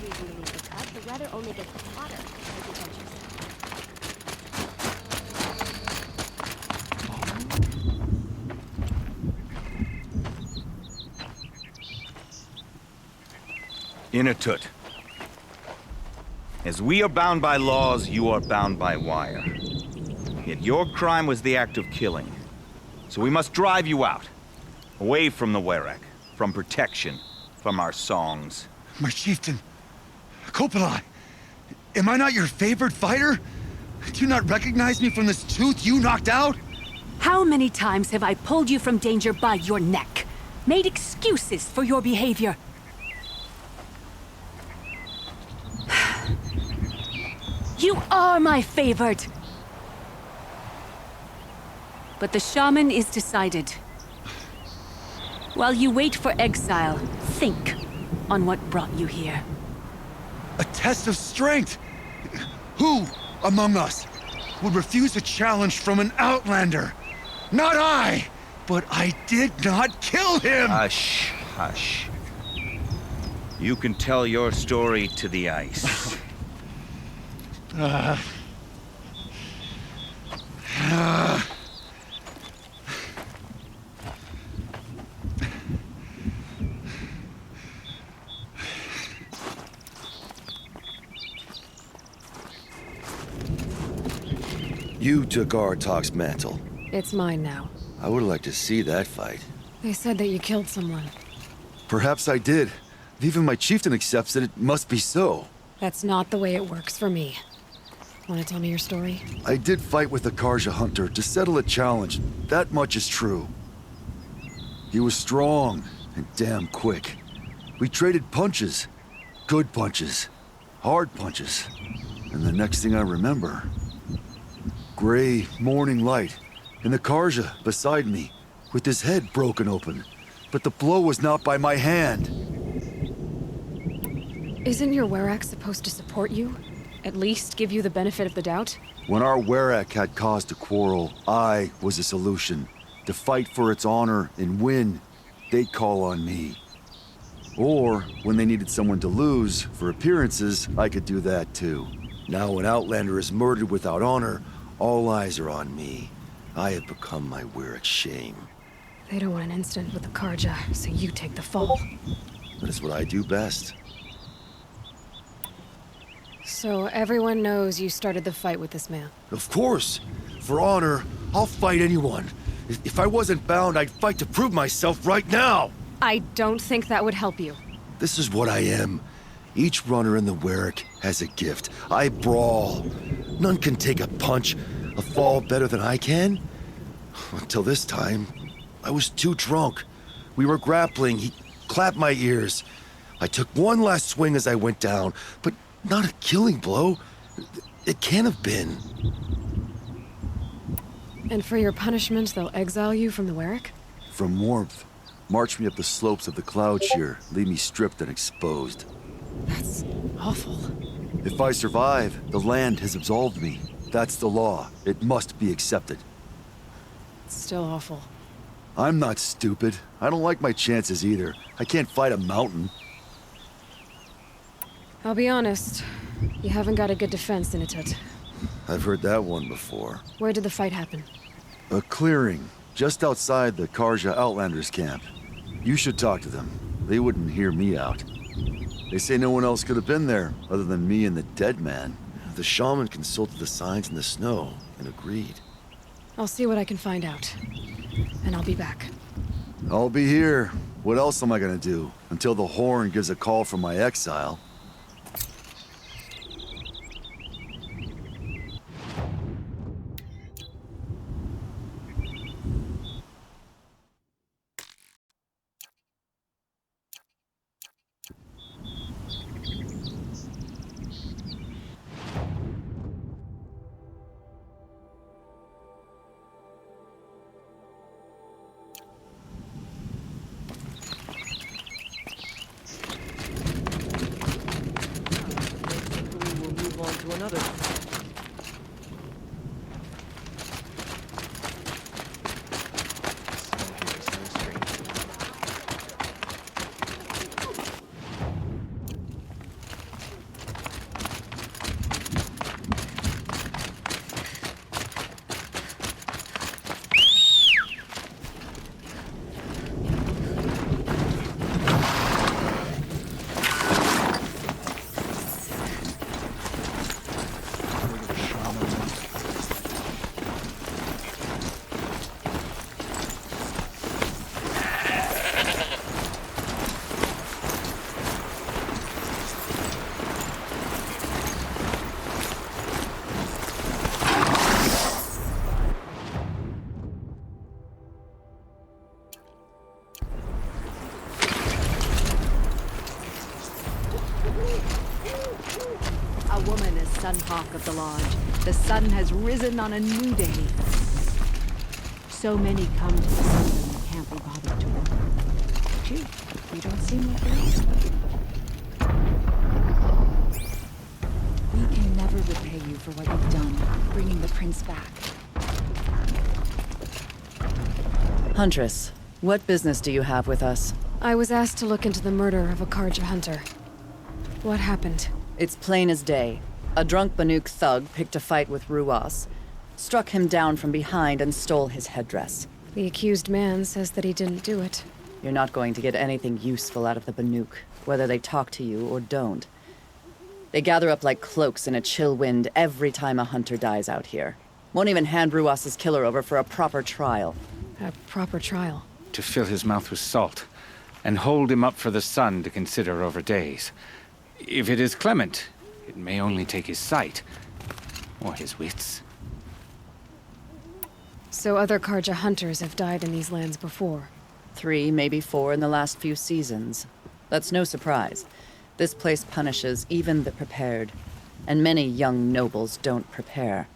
reason to leave the cut. The weather only gets hotter as you enter. Inatut. As we are bound by laws, you are bound by wire. Yet your crime was the act of killing. So we must drive you out. Away from the Werak. From protection. From our songs. My chieftain, Kopalai, am I not your favorite fighter? Do you not recognize me from this tooth you knocked out? How many times have I pulled you from danger by your neck? Made excuses for your behavior? You are my favorite! But the shaman is decided. While you wait for exile, think on what brought you here. A test of strength! Who among us would refuse a challenge from an outlander? Not I! But I did not kill him! Hush, hush. You can tell your story to the ice. You took Aratak's mantle. It's mine now. I would like to see that fight. They said that you killed someone. Perhaps I did. If even my chieftain accepts it, it must be so. That's not the way it works for me. Want to tell me your story? I did fight with the Karja hunter to settle a challenge. That much is true. He was strong and damn quick. We traded punches. Good punches. Hard punches. And the next thing I remember... gray morning light, and the Karja beside me, with his head broken open. But the blow was not by my hand. Isn't your Werak supposed to support you? At least give you the benefit of the doubt? When our Werak had cause to quarrel, I was a solution. To fight for its honor and win, they'd call on me. Or, when they needed someone to lose, for appearances, I could do that too. Now an Outlander is murdered without honor, all eyes are on me. I have become my Werak's shame. They don't want an incident with the Karja, so you take the fall. That is what I do best. So everyone knows you started the fight with this man. Of course! For honor, I'll fight anyone. If I wasn't bound, I'd fight to prove myself right now! I don't think that would help you. This is what I am. Each runner in the Werak has a gift. I brawl. None can take a punch, a fall better than I can. Until this time, I was too drunk. We were grappling. He clapped my ears. I took one last swing as I went down, but not a killing blow. It can't have been. And for your punishment, they'll exile you from the Werak? From warmth. March me up the slopes of the cloud shear, leave me stripped and exposed. That's awful. If I survive, the land has absolved me. That's the law. It must be accepted. It's still awful. I'm not stupid. I don't like my chances either. I can't fight a mountain. I'll be honest. You haven't got a good defense, Inatut. I've heard that one before. Where did the fight happen? A clearing, just outside the Karja Outlanders camp. You should talk to them. They wouldn't hear me out. They say no one else could have been there, other than me and the dead man. The shaman consulted the signs in the snow and agreed. I'll see what I can find out. And I'll be back. I'll be here. What else am I gonna do? Until the Horn gives a call from my exile. To another. Sunhawk of the Lodge. The sun has risen on a new day. So many come to the sun and they can't be bothered to work. Gee, you don't seem like it. We can never repay you for what you've done, bringing the prince back. Huntress, what business do you have with us? I was asked to look into the murder of a Karja hunter. What happened? It's plain as day. A drunk Banuk thug picked a fight with Ruas, struck him down from behind and stole his headdress. The accused man says that he didn't do it. You're not going to get anything useful out of the Banuk, whether they talk to you or don't. They gather up like cloaks in a chill wind every time a hunter dies out here. Won't even hand Ruas's killer over for a proper trial. A proper trial. To fill his mouth with salt, and hold him up for the sun to consider over days. If it is clement, it may only take his sight, or his wits. So other Karja hunters have died in these lands before. 3, maybe 4 in the last few seasons. That's no surprise. This place punishes even the prepared, and many young nobles don't prepare.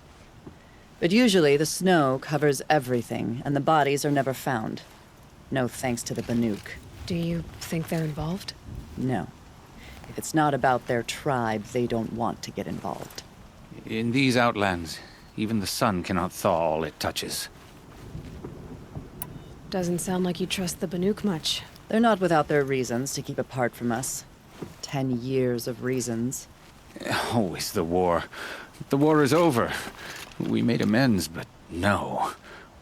But usually the snow covers everything, and the bodies are never found. No thanks to the Banuk. Do you think they're involved? No. If it's not about their tribe, they don't want to get involved. In these outlands, even the sun cannot thaw all it touches. Doesn't sound like you trust the Banuk much. They're not without their reasons to keep apart from us. 10 years of reasons. Always the war. The war is over. We made amends, but no.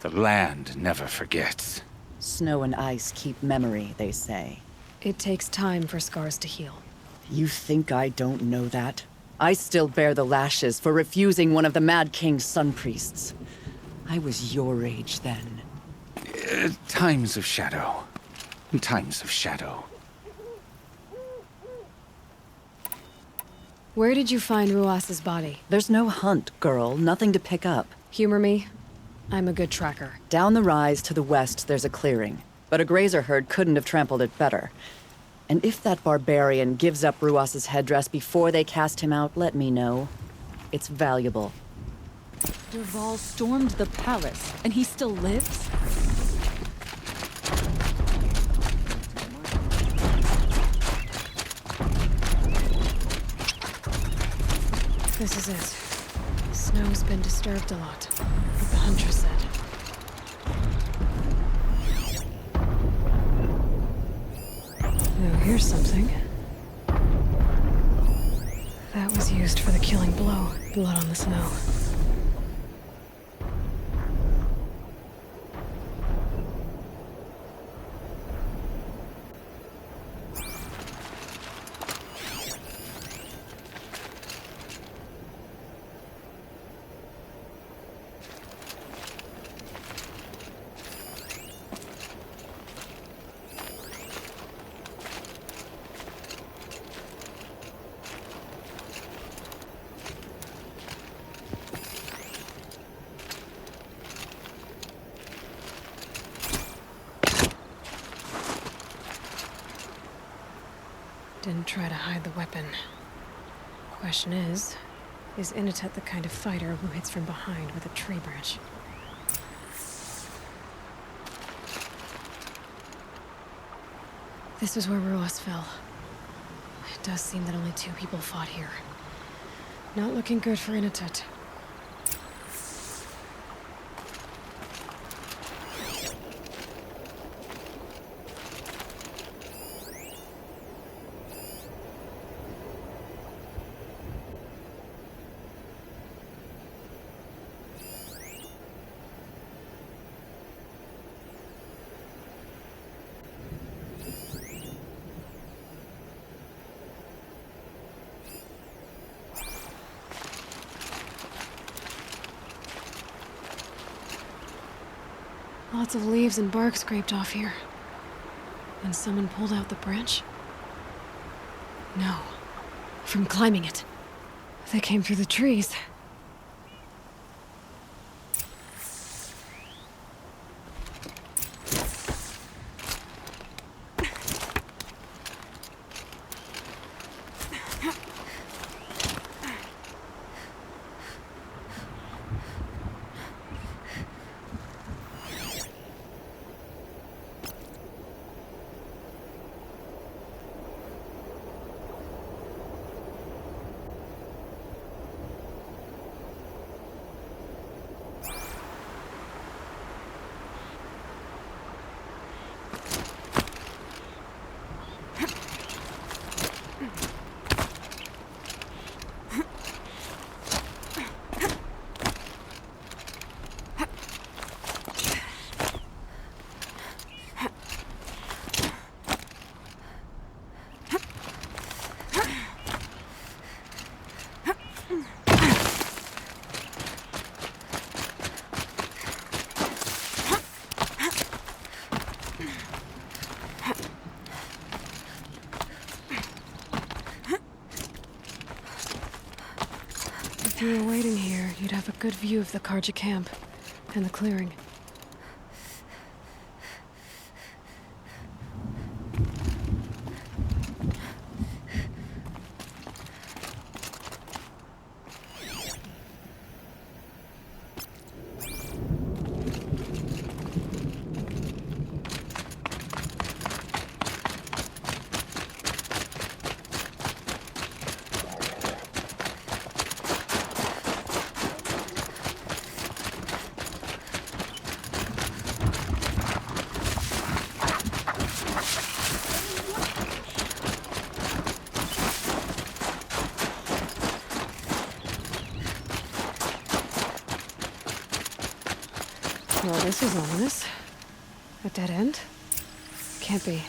The land never forgets. Snow and ice keep memory, they say. It takes time for scars to heal. You think I don't know that? I still bear the lashes for refusing one of the Mad King's sun priests. I was your age then. Times of shadow. Times of shadow. Where did you find Ruas's body? There's no hunt, girl. Nothing to pick up. Humor me. I'm a good tracker. Down the rise to the west, there's a clearing. But a grazer herd couldn't have trampled it better. And if that barbarian gives up Ruas's headdress before they cast him out, let me know. It's valuable. Dervahl stormed the palace, and he still lives? This is it. Snow's been disturbed a lot, like the hunter said. Now here's something. That was used for the killing blow. Blood on the snow. Didn't try to hide the weapon. Question is Inatet the kind of fighter who hits from behind with a tree branch? This is where Ruas fell. It does seem that only 2 people fought here. Not looking good for Inatet. Lots of leaves and bark scraped off here. And someone pulled out the branch? No. From climbing it. They came through the trees. If you were waiting here, you'd have a good view of the Karja camp and the clearing. Well, this is ominous. A dead end? Can't be.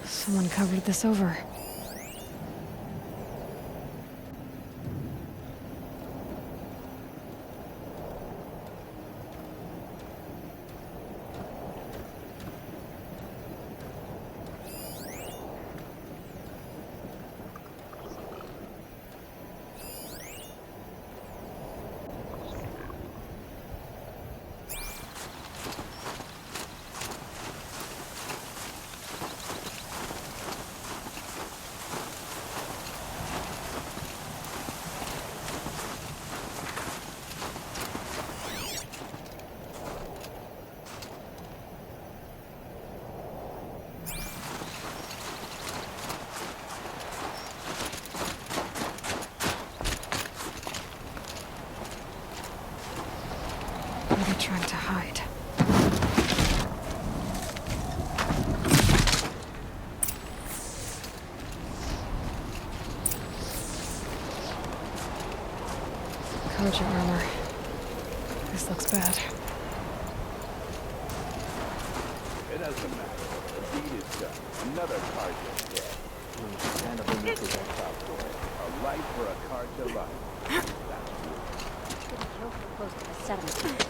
Someone covered this over. What are they trying to hide? Karja armor. This looks bad. It doesn't matter. The deed is done. Another Karja is dead. And a Banuk is out for it. A life for a Karja life. That's true. Getting real close to the settlement.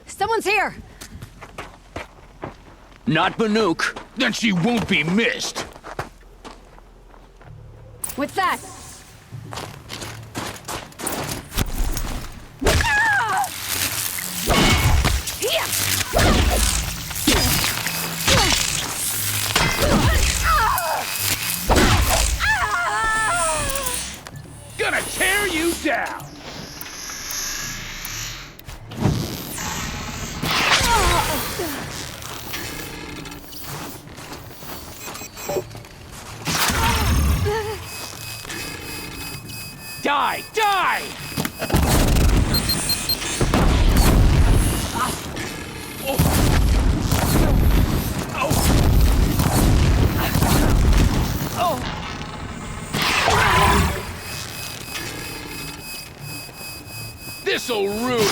Someone's here! Not Banuk. Then she won't be missed. What's that? Gonna tear you down! Die! Die! This'll ruin.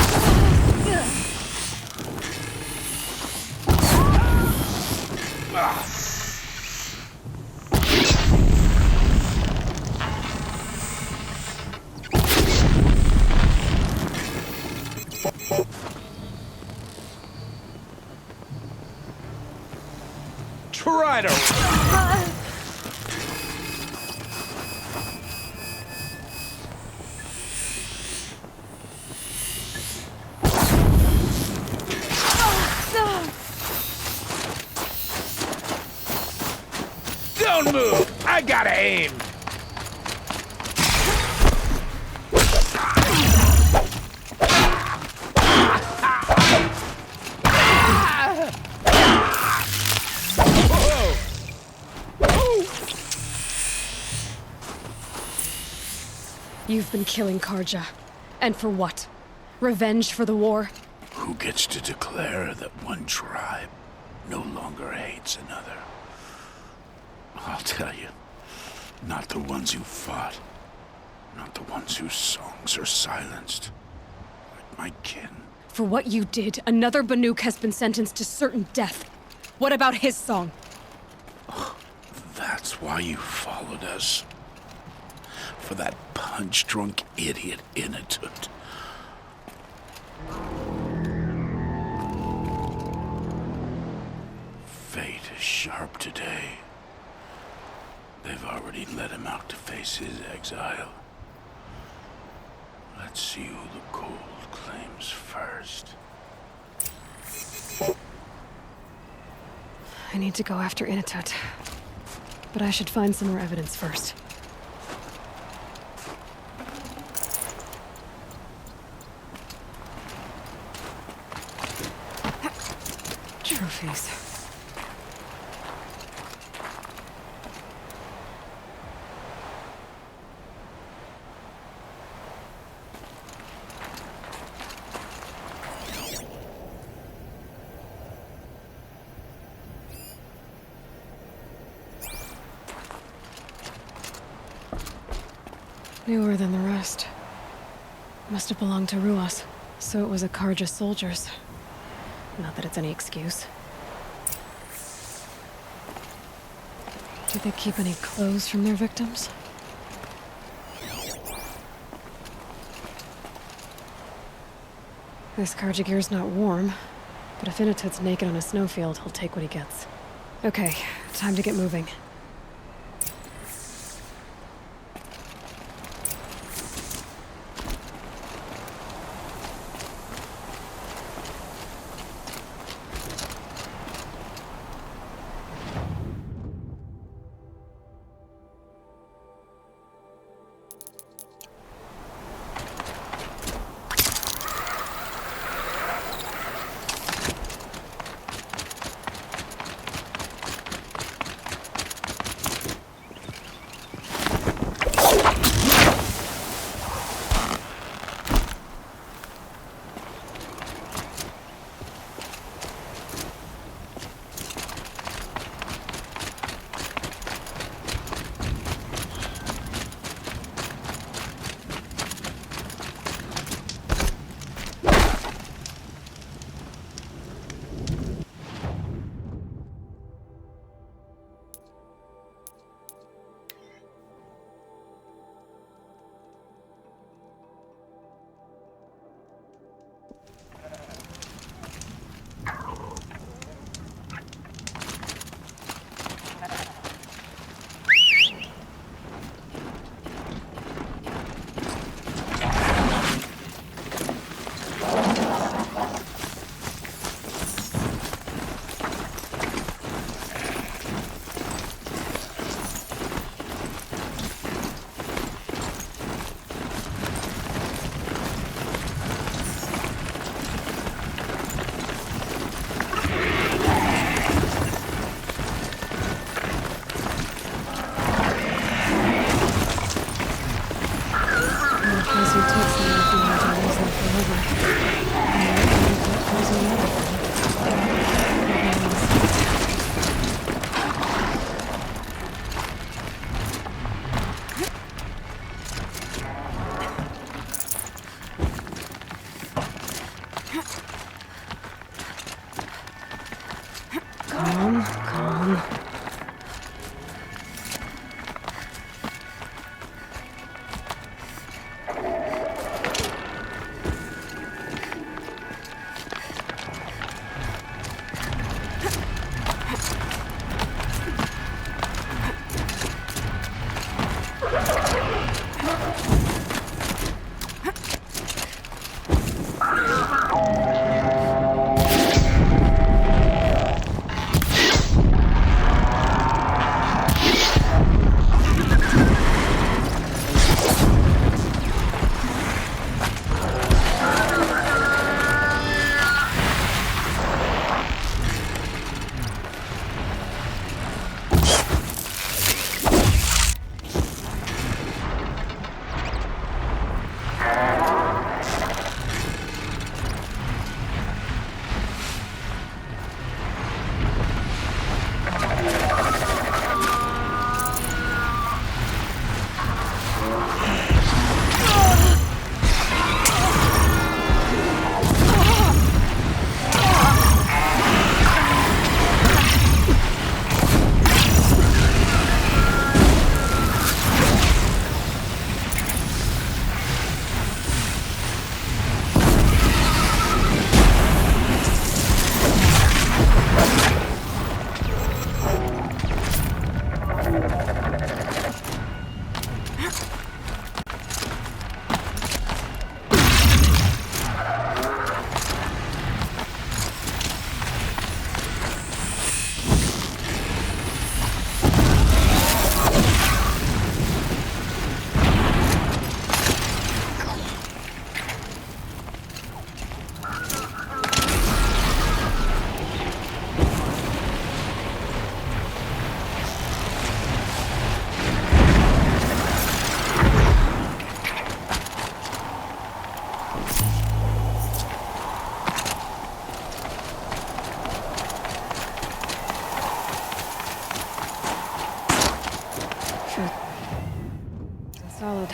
Try to... Don't move! I gotta aim! You've been killing Karja. And for what? Revenge for the war? Who gets to declare that one tribe no longer hates another? I'll tell you, not the ones who fought, not the ones whose songs are silenced, like my kin. For what you did, another Banuk has been sentenced to certain death. What about his song? That's why you followed us. For that punch-drunk idiot Inatut. sharp today. They've already let him out to face his exile. Let's see who the cold claims first. I need to go after Inatut. But I should find some more evidence first. Trophies. Newer than the rest. Must have belonged to Ruas, so it was a Karja soldiers. Not that it's any excuse. Do they keep any clothes from their victims? This Karja gear's not warm, but if Inatut's naked on a snowfield, he'll take what he gets. Okay, time to get moving. Solid.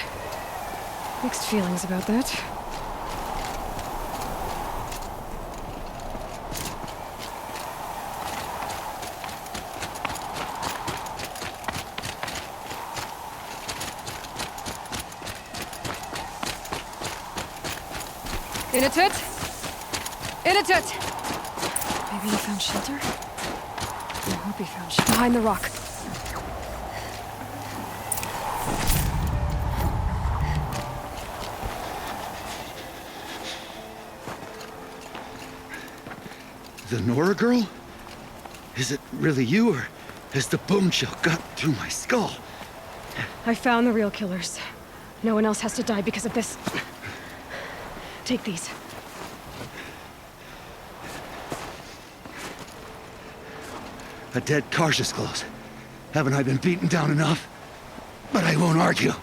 Mixed feelings about that. Inatut! Inatut! Maybe he found shelter? I hope he found shelter. Behind the rock. The Nora girl? Is it really you, or has the bone shell got through my skull? I found the real killers. No one else has to die because of this. Take these. A dead Karja's clothes. Haven't I been beaten down enough? But I won't argue.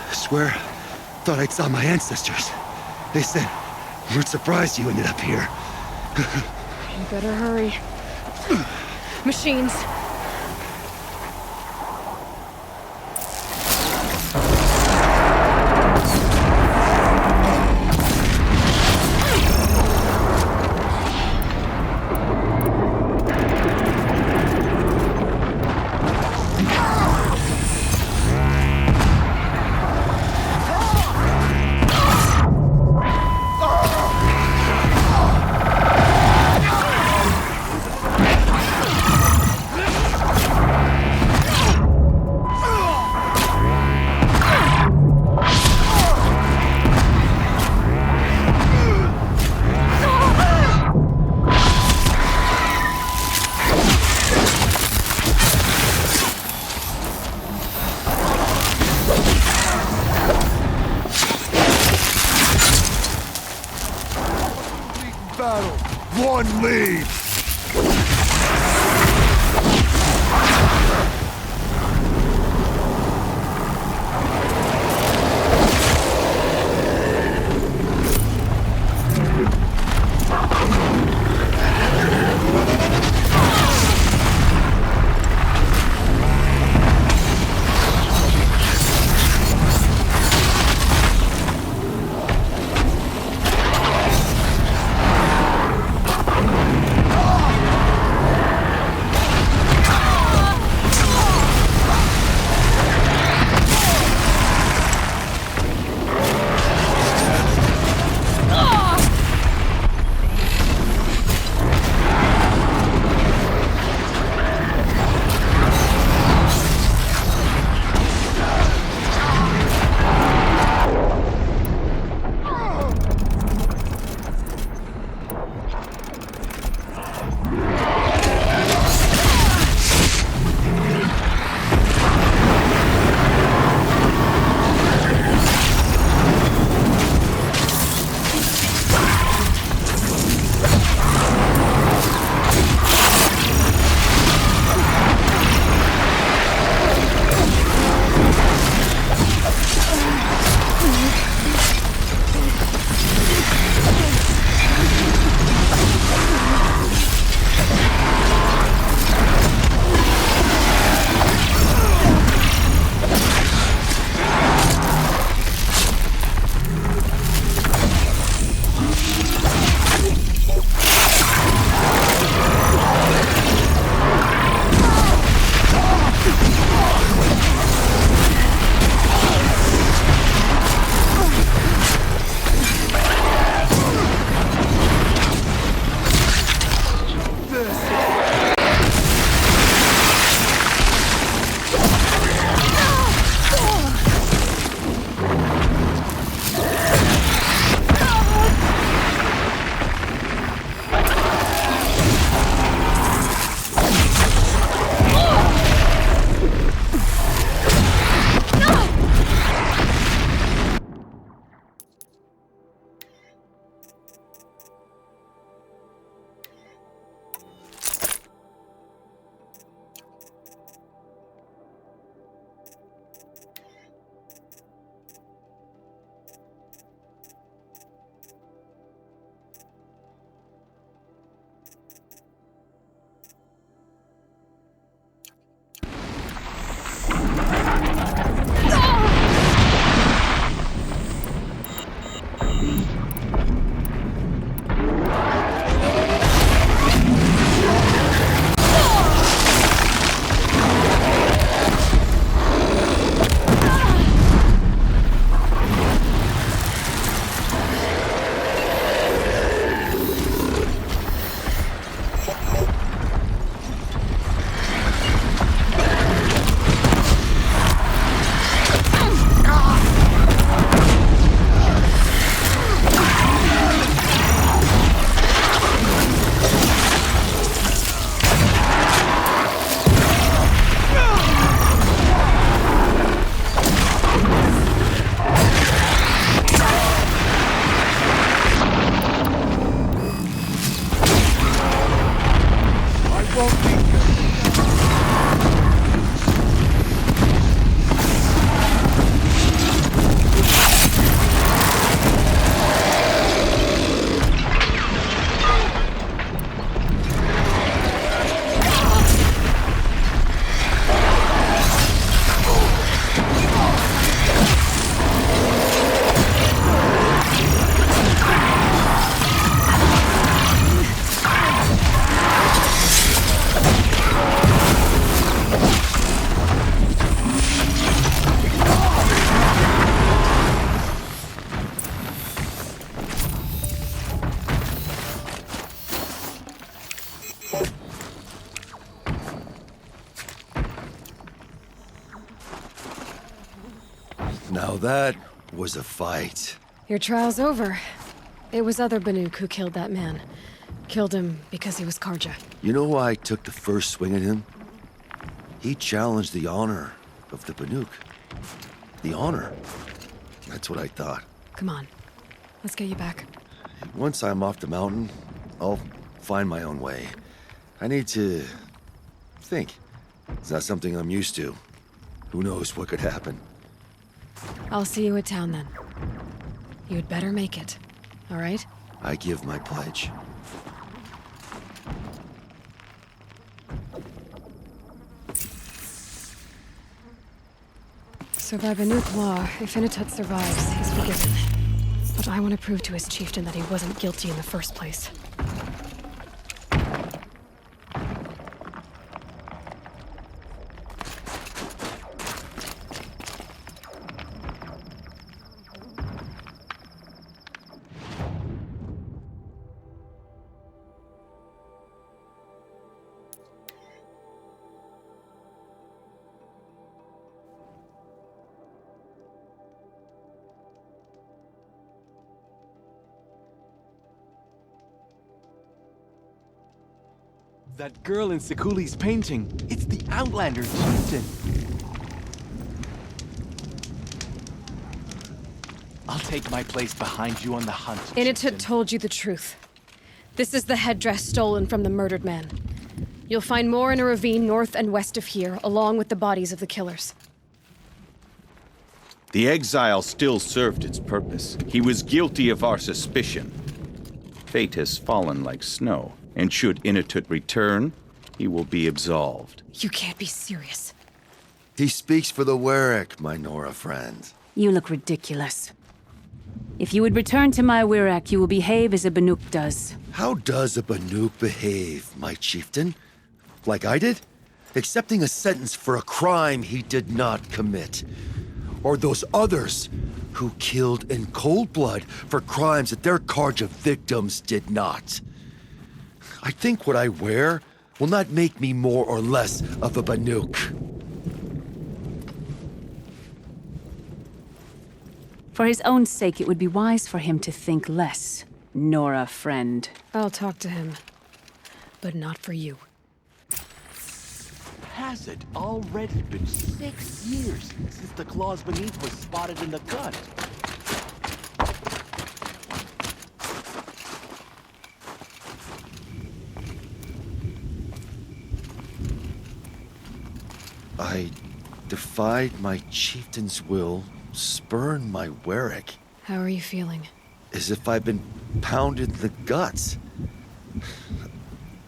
I swear, thought I saw my ancestors. They said, weren't surprised you ended up here. You better hurry. Machines. One lead! Now that was a fight. Your trial's over. It was other Banuk who killed that man. Killed him because he was Karja. You know why I took the first swing at him? He challenged the honor of the Banuk. The honor. That's what I thought. Come on. Let's get you back. Once I'm off the mountain, I'll find my own way. I need to think. It's not something I'm used to. Who knows what could happen? I'll see you at town then. You'd better make it. All right? I give my pledge. So by Banuk law, if Inatut survives, he's forgiven. But I want to prove to his chieftain that he wasn't guilty in the first place. That girl in Sekuli's painting, it's the Outlander chieftain. I'll take my place behind you on the hunt, Inatut told you the truth. This is the headdress stolen from the murdered man. You'll find more in a ravine north and west of here, along with the bodies of the killers. The exile still served its purpose. He was guilty of our suspicion. Fate has fallen like snow, and should Inatut return, he will be absolved. You can't be serious. He speaks for the Warwick, my Nora friend. You look ridiculous. If you would return to my Wirrak, you will behave as a Banuk does. How does a Banuk behave, my chieftain? Like I did? Accepting a sentence for a crime he did not commit. Or those others who killed in cold blood for crimes that their Karja victims did not. I think what I wear will not make me more or less of a Banuk. For his own sake, it would be wise for him to think less, Nora friend. I'll talk to him. But not for you. Has it already been 6 years since the claws beneath was spotted in the gut? I defied my chieftain's will, spurned my Warwick. How are you feeling? As if I've been pounded in the guts.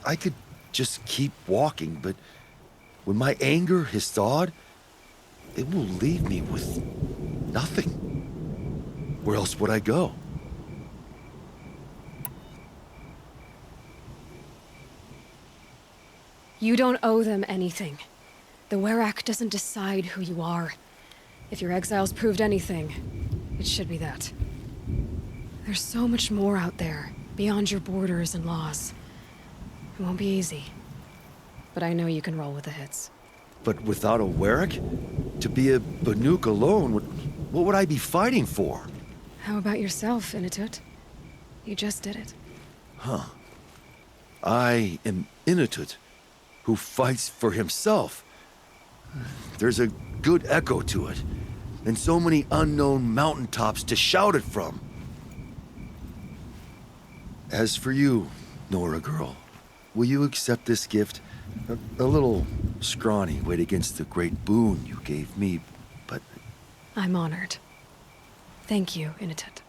I could just keep walking, but when my anger has thawed, it will leave me with nothing. Where else would I go? You don't owe them anything. The Warwick doesn't decide who you are. If your exile's proved anything, it should be that. There's so much more out there, beyond your borders and laws. It won't be easy. But I know you can roll with the hits. But without a Warwick? To be a Banuk alone, what would I be fighting for? How about yourself, Inatut? You just did it. Huh. I am Inatut, who fights for himself. There's a good echo to it, and so many unknown mountaintops to shout it from. As for you, Nora girl, will you accept this gift? A little scrawny weighed against the great boon you gave me, but... I'm honored. Thank you, Inatut.